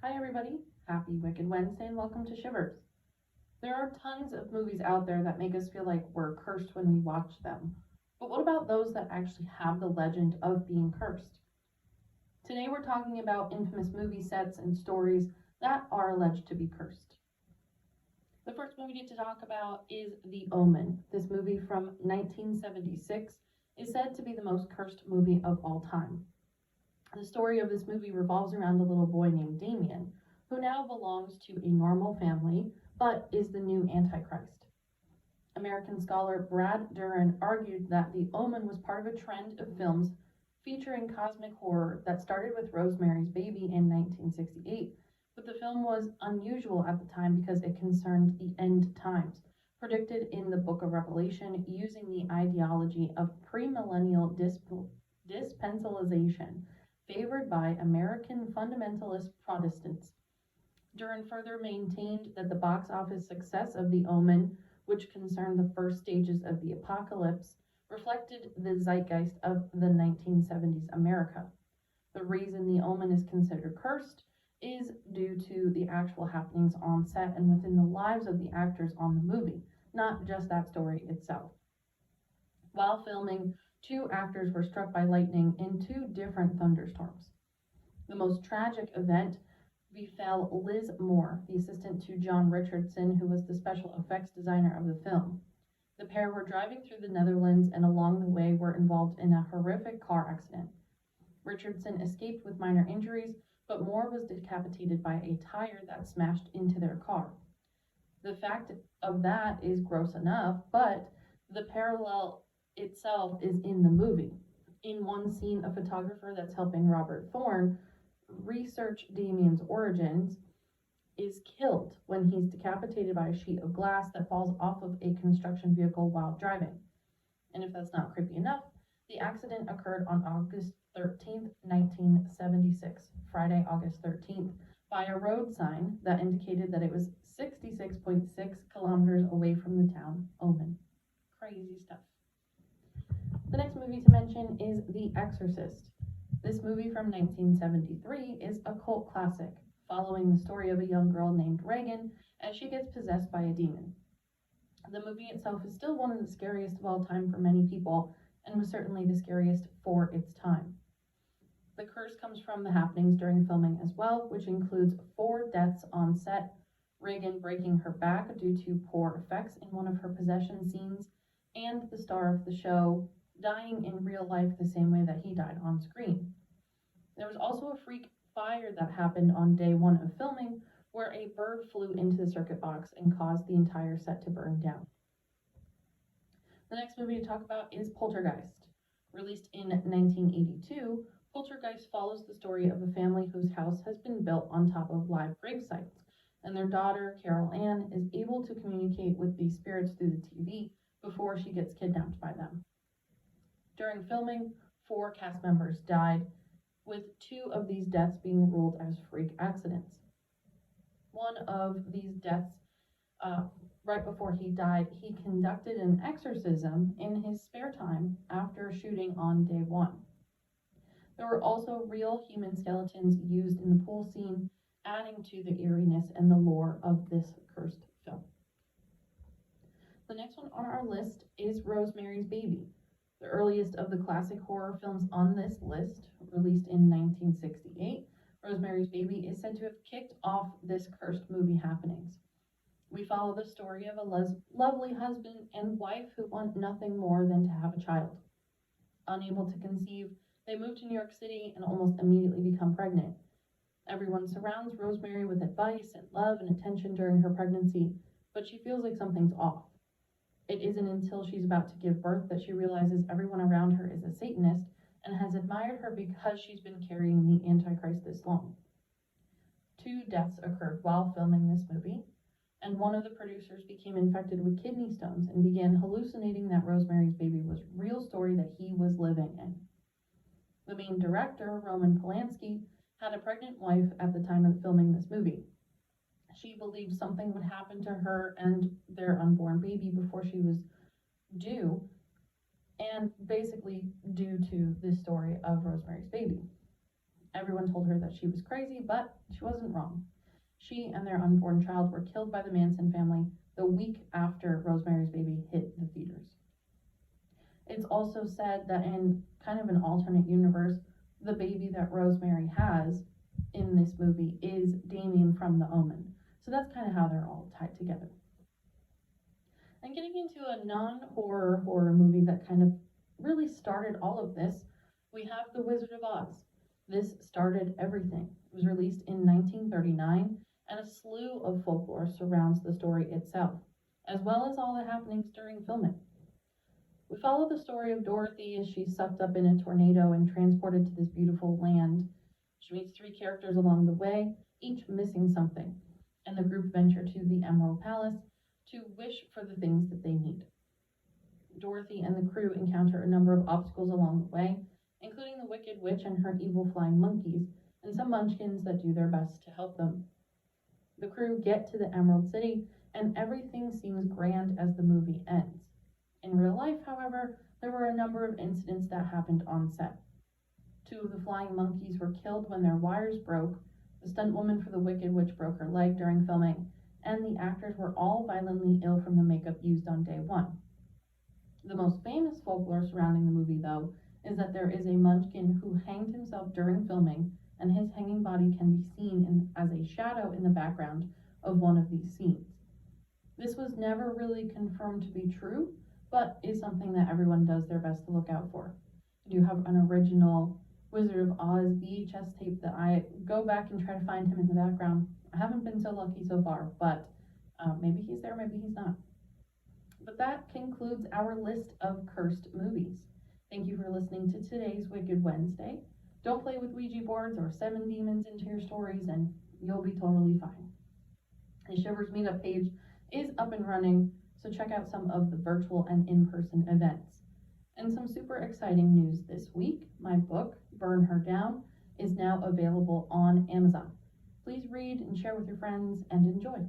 Hi, everybody. Happy Wicked Wednesday and welcome to Shivers. There are tons of movies out there that make us feel like we're cursed when we watch them. But what about those that actually have the legend of being cursed? Today we're talking about infamous movie sets and stories that are alleged to be cursed. The first movie to talk about is The Omen. This movie from 1976 is said to be the most cursed movie of all time. The story of this movie revolves around a little boy named Damien, who now belongs to a normal family but is the new Antichrist. American scholar Brad Duran argued that The Omen was part of a trend of films featuring cosmic horror that started with Rosemary's Baby in 1968, but the film was unusual at the time because it concerned the end times, predicted in the Book of Revelation using the ideology of premillennial dispensationalism favored by American fundamentalist Protestants. Duran further maintained that the box office success of The Omen, which concerned the first stages of the apocalypse, reflected the zeitgeist of the 1970s America. The reason The Omen is considered cursed is due to the actual happenings on set and within the lives of the actors on the movie, not just that story itself. While filming, two actors were struck by lightning in two different thunderstorms. The most tragic event befell Liz Moore, the assistant to John Richardson, who was the special effects designer of the film. The pair were driving through the Netherlands and along the way were involved in a horrific car accident. Richardson escaped with minor injuries, but Moore was decapitated by a tire that smashed into their car. The fact of that is gross enough, but the parallel itself is in the movie. In one scene, a photographer that's helping Robert Thorne research Damien's origins is killed when he's decapitated by a sheet of glass that falls off of a construction vehicle while driving. And if that's not creepy enough, the accident occurred on August 13th, 1976, Friday, August 13th, by a road sign that indicated that it was 66.6 kilometers away from the town Omen. Crazy stuff. The next movie to mention is The Exorcist. This movie from 1973 is a cult classic, following the story of a young girl named Regan as she gets possessed by a demon. The movie itself is still one of the scariest of all time for many people, and was certainly the scariest for its time. The curse comes from the happenings during filming as well, which includes 4 deaths on set, Regan breaking her back due to poor effects in one of her possession scenes, and the star of the show dying in real life the same way that he died on screen. There was also a freak fire that happened on day 1 of filming where a bird flew into the circuit box and caused the entire set to burn down. The next movie to talk about is Poltergeist. Released in 1982, Poltergeist follows the story of a family whose house has been built on top of live grave sites, and their daughter, Carol Ann, is able to communicate with these spirits through the TV before she gets kidnapped by them. During filming, 4 cast members died, with 2 of these deaths being ruled as freak accidents. One of these deaths, right before he died, he conducted an exorcism in his spare time after shooting on day 1. There were also real human skeletons used in the pool scene, adding to the eeriness and the lore of this cursed film. The next one on our list is Rosemary's Baby. The earliest of the classic horror films on this list, released in 1968, Rosemary's Baby is said to have kicked off this cursed movie happenings. We follow the story of a lovely husband and wife who want nothing more than to have a child. Unable to conceive, they move to New York City and almost immediately become pregnant. Everyone surrounds Rosemary with advice and love and attention during her pregnancy, but she feels like something's off. It isn't until she's about to give birth that she realizes everyone around her is a Satanist and has admired her because she's been carrying the Antichrist this long. 2 deaths occurred while filming this movie, and one of the producers became infected with kidney stones and began hallucinating that Rosemary's Baby was a real story that he was living in. The main director, Roman Polanski, had a pregnant wife at the time of filming this movie. She believed something would happen to her and their unborn baby before she was due, and basically due to this story of Rosemary's Baby. Everyone told her that she was crazy, but she wasn't wrong. She and their unborn child were killed by the Manson family the week after Rosemary's Baby hit the theaters. It's also said that in kind of an alternate universe, the baby that Rosemary has in this movie is Damien from The Omen. So that's kind of how they're all tied together. And getting into a non-horror horror movie that kind of really started all of this, we have The Wizard of Oz. This started everything. It was released in 1939, and a slew of folklore surrounds the story itself, as well as all the happenings during filming. We follow the story of Dorothy as she's sucked up in a tornado and transported to this beautiful land. She meets 3 characters along the way, each missing something, and the group venture to the Emerald Palace to wish for the things that they need. Dorothy and the crew encounter a number of obstacles along the way, including the Wicked Witch and her evil flying monkeys, and some munchkins that do their best to help them. The crew get to the Emerald City, and everything seems grand as the movie ends. In real life, however, there were a number of incidents that happened on set. 2 of the flying monkeys were killed when their wires broke, the stunt woman for the Wicked Witch broke her leg during filming, and the actors were all violently ill from the makeup used on day 1. The most famous folklore surrounding the movie, though, is that there is a munchkin who hanged himself during filming, and his hanging body can be seen as a shadow in the background of one of these scenes. This was never really confirmed to be true, but is something that everyone does their best to look out for. I do have an original Wizard of Oz VHS tape that I go back and try to find him in the background. I haven't been so lucky so far, but maybe he's there, maybe he's not. But that concludes our list of cursed movies. Thank you for listening to today's Wicked Wednesday. Don't play with Ouija boards or summon demons into your stories, and you'll be totally fine. The Shivers Meetup page is up and running, so check out some of the virtual and in-person events. And some super exciting news this week. My book, Burn Her Down, is now available on Amazon. Please read and share with your friends and enjoy.